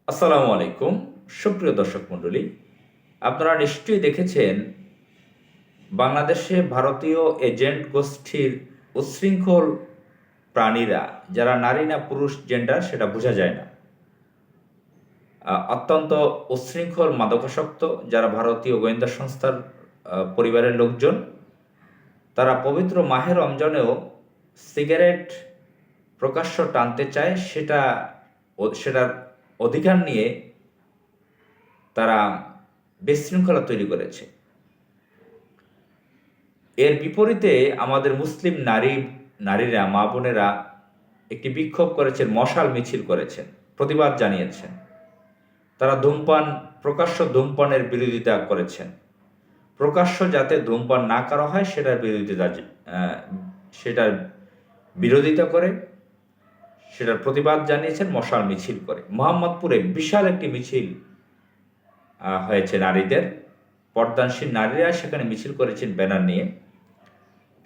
আসসালামু আলাইকুম। সুপ্রিয় দর্শক মণ্ডলী, আপনারা নিশ্চয়ই দেখেছেন বাংলাদেশে ভারতীয় এজেন্ট গোষ্ঠীর উচ্ছৃঙ্খল প্রাণীরা, যারা নারী না পুরুষ জেন্ডার সেটা বোঝা যায় না, অত্যন্ত উচ্ছৃঙ্খল মাদকাসক্ত যারা ভারতীয় গোয়েন্দা সংস্থার পরিবারের লোকজন, তারা পবিত্র মাহে রমজানেও সিগারেট প্রকাশ্য টানতে চায়, সেটার অধিকার নিয়ে তারা বিশৃঙ্খলা তৈরি করেছে। এর বিপরীতে আমাদের মুসলিম নারীরা, মা বোনেরা একটি বিক্ষোভ করেছেন, মশাল মিছিল করেছেন, প্রতিবাদ জানিয়েছেন। তারা প্রকাশ্য ধূমপানের বিরোধিতা করেছেন। প্রকাশ্য যাতে ধূমপান না করা হয় সেটার বিরোধিতা করে, সেটার প্রতিবাদ জানিয়েছেন মশাল মিছিল করে। মোহাম্মদপুরে বিশাল একটি মিছিল হয়েছে নারীদের, পর্দানশীল নারীরা সেখানে মিছিল করেছেন ব্যানার নিয়ে।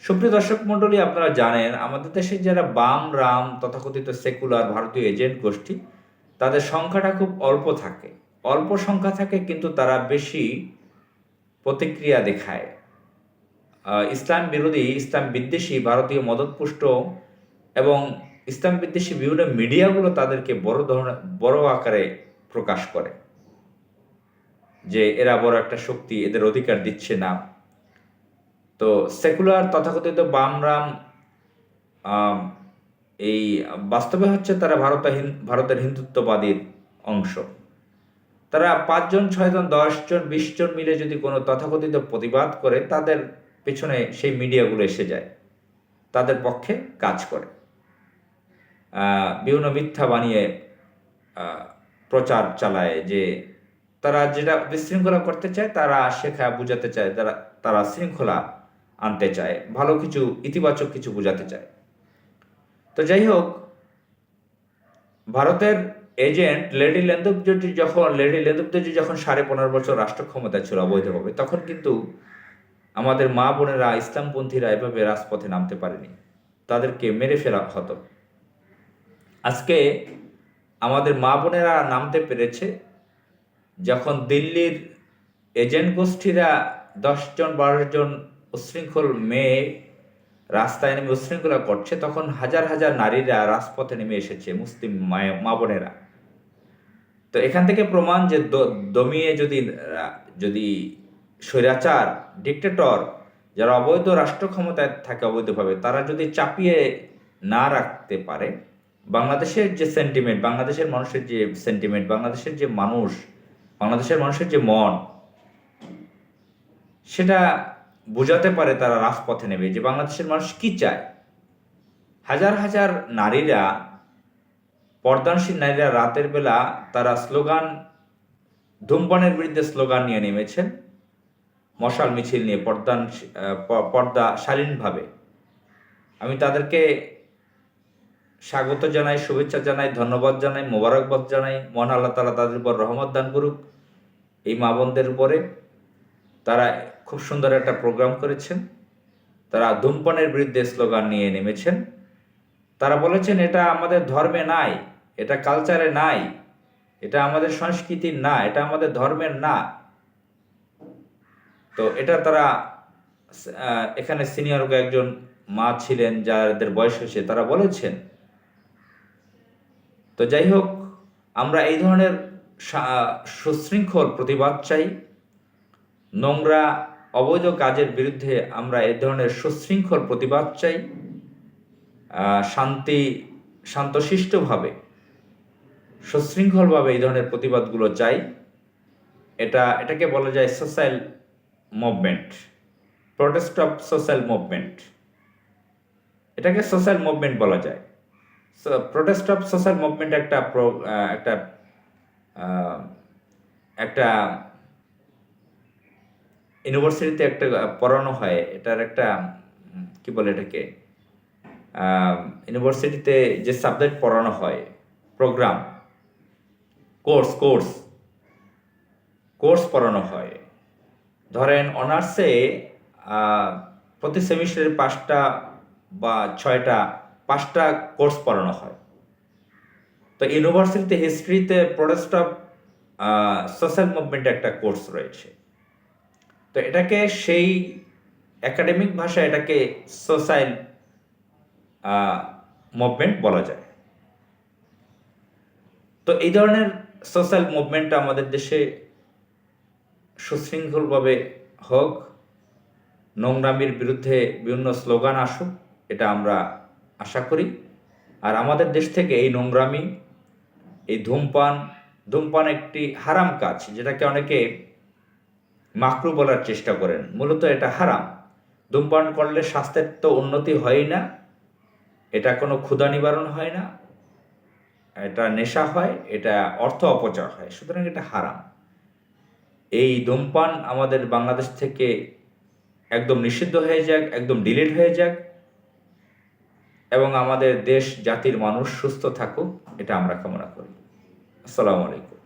সুপ্রিয় দর্শক মণ্ডলী, আপনারা জানেন আমাদের দেশে যারা বাম রাম তথাকথিত সেকুলার ভারতীয় এজেন্ট গোষ্ঠী, তাদের সংখ্যাটা খুব অল্প সংখ্যা থাকে, কিন্তু তারা বেশি প্রতিক্রিয়া দেখায়। ইসলাম বিরোধী, ইসলাম বিদ্বেষী, ভারতীয় মদতপুষ্ট এবং ইসলাম বিদ্বেষী বিভিন্ন মিডিয়াগুলো তাদেরকে বড় আকারে প্রকাশ করে যে এরা বড় একটা শক্তি, এদের অধিকার দিচ্ছে না। তো সেকুলার তথাকথিত বামরাম এই বাস্তবে হচ্ছে তারা ভারতের হিন্দুত্ববাদীর অংশ। তারা 5 জন 6 জন 10 জন 20 জন মিলে যদি কোনো তথাকথিত প্রতিবাদ করে, তাদের পেছনে সেই মিডিয়াগুলো এসে যায়, তাদের পক্ষে কাজ করে, বিভিন্ন মিথ্যা বানিয়ে প্রচার চালায় যে তারা যেটা বিশৃঙ্খলা করতে চায়, তারা শেখায় বুঝাতে চায়, তারা শৃঙ্খলা আনতে চায়, ভালো কিছু, ইতিবাচক কিছু বোঝাতে চায়। তো যাই হোক, ভারতের এজেন্ট লেডি লেন্দুকজী যখন 15.5 বছর রাষ্ট্র ক্ষমতা ছিল অবৈধভাবে, তখন কিন্তু আমাদের মা বোনেরা, ইসলামপন্থীরা এভাবে রাজপথে নামতে পারেনি, তাদেরকে মেরে ফেলা হতো। আজকে আমাদের মা বোনেরা নামতে পেরেছে যখন দিল্লির এজেন্ট গোষ্ঠীরা 10 জন 12 জন উচ্ছৃঙ্খল মেয়ে রাস্তায় নেমে উচ্ছৃঙ্খলা করছে, তখন হাজার হাজার নারীরা রাজপথে নেমে এসেছে, মুসলিম মা বোনেরা। তো এখান থেকে প্রমাণ যে দমিয়ে যদি স্বৈরাচার, ডিক্টেটর, যারা অবৈধ রাষ্ট্র ক্ষমতায় থাকে অবৈধভাবে, তারা যদি চাপিয়ে না রাখতে পারে, বাংলাদেশের যে সেন্টিমেন্ট, বাংলাদেশের মানুষের যে সেন্টিমেন্ট, বাংলাদেশের মানুষের যে মন, সেটা বোঝাতে পারে, তারা রাজপথে নেবে যে বাংলাদেশের মানুষ কি চায়। হাজার হাজার নারীরা, পর্দানশীল নারীরা রাতের বেলা তারা ধূমপানের বিরুদ্ধে স্লোগান নিয়ে নেমেছেন, মশাল মিছিল নিয়ে, পর্দা শালীনভাবে। আমি তাদেরকে স্বাগত জানাই, শুভেচ্ছা জানাই, ধন্যবাদ জানাই, মোবারকবাদ জানাই। মহান আল্লাহ তাআলা তাদের উপর রহমত দান করুক, এই মা বোনদের উপরে। তারা খুব সুন্দর একটা প্রোগ্রাম করেছেন, তারা ধূমপানের বিরুদ্ধে স্লোগান নিয়ে নেমেছেন। তারা বলেছেন এটা আমাদের ধর্মে নাই, এটা কালচারে নাই, এটা আমাদের সংস্কৃতির না, এটা আমাদের ধর্মের না। তো এটা তারা, এখানে সিনিয়র একজন মা ছিলেন যাদের বয়স হয়েছে, তারা বলেছেন। তো যাই হোক, আমরা এই ধরনের সুশৃঙ্খল প্রতিবাদ চাই। নোংরা অবৈধ কাজের বিরুদ্ধে আমরা এই ধরনের সুশৃঙ্খল প্রতিবাদ চাই। শান্তশিষ্টভাবে, সুশৃঙ্খলভাবে এই ধরনের প্রতিবাদগুলো চাই। এটাকে বলা যায় social movement, protest of social movement. এটাকে সোশ্যাল মুভমেন্ট বলা যায়। প্রোটেস্ট অফ সোশ্যাল মুভমেন্ট একটা ইউনিভার্সিটিতে একটা পড়ানো হয়। এটার একটা কি বলে এটাকে, ইউনিভার্সিটিতে যে সাবজেক্ট পড়ানো হয়, প্রোগ্রাম, কোর্স পড়ানো হয়। ধরেন অনার্সে প্রতি সেমিস্টারে 5টা বা 6টা 5টা কোর্স পড়ানো হয়। তো ইউনিভার্সিটিতে হিস্ট্রিতে প্রোটেস্ট অফ সোশ্যাল মুভমেন্ট একটা কোর্স রয়েছে। তো এটাকে সেই একাডেমিক ভাষায় এটাকে সোশ্যাল মুভমেন্ট বলা যায়। তো এই ধরনের সোশ্যাল মুভমেন্ট আমাদের দেশে সুশৃঙ্খলভাবে হোক, নোংরামির বিরুদ্ধে বিভিন্ন স্লোগান আসুক, এটা আমরা আশা করি। আর আমাদের দেশ থেকে এই নোংরামি, এই ধূমপান একটি হারাম কাজ, যেটাকে অনেকে মাকরু বলার চেষ্টা করেন। মূলত এটা হারাম। ধূমপান করলে স্বাস্থ্যের তো উন্নতি হয়ই না, এটা কোনো ক্ষুধা নিবারণ হয় না, এটা নেশা হয়, এটা অর্থ অপচয় হয়। সুতরাং এটা হারাম। এই ধূমপান আমাদের বাংলাদেশ থেকে একদম নিষিদ্ধ হয়ে যাক, একদম ডিলিট হয়ে যাক, এবং আমাদের দেশ জাতির মানুষ সুস্থ থাকুক, এটা আমরা কামনা করি। আসসালামু আলাইকুম।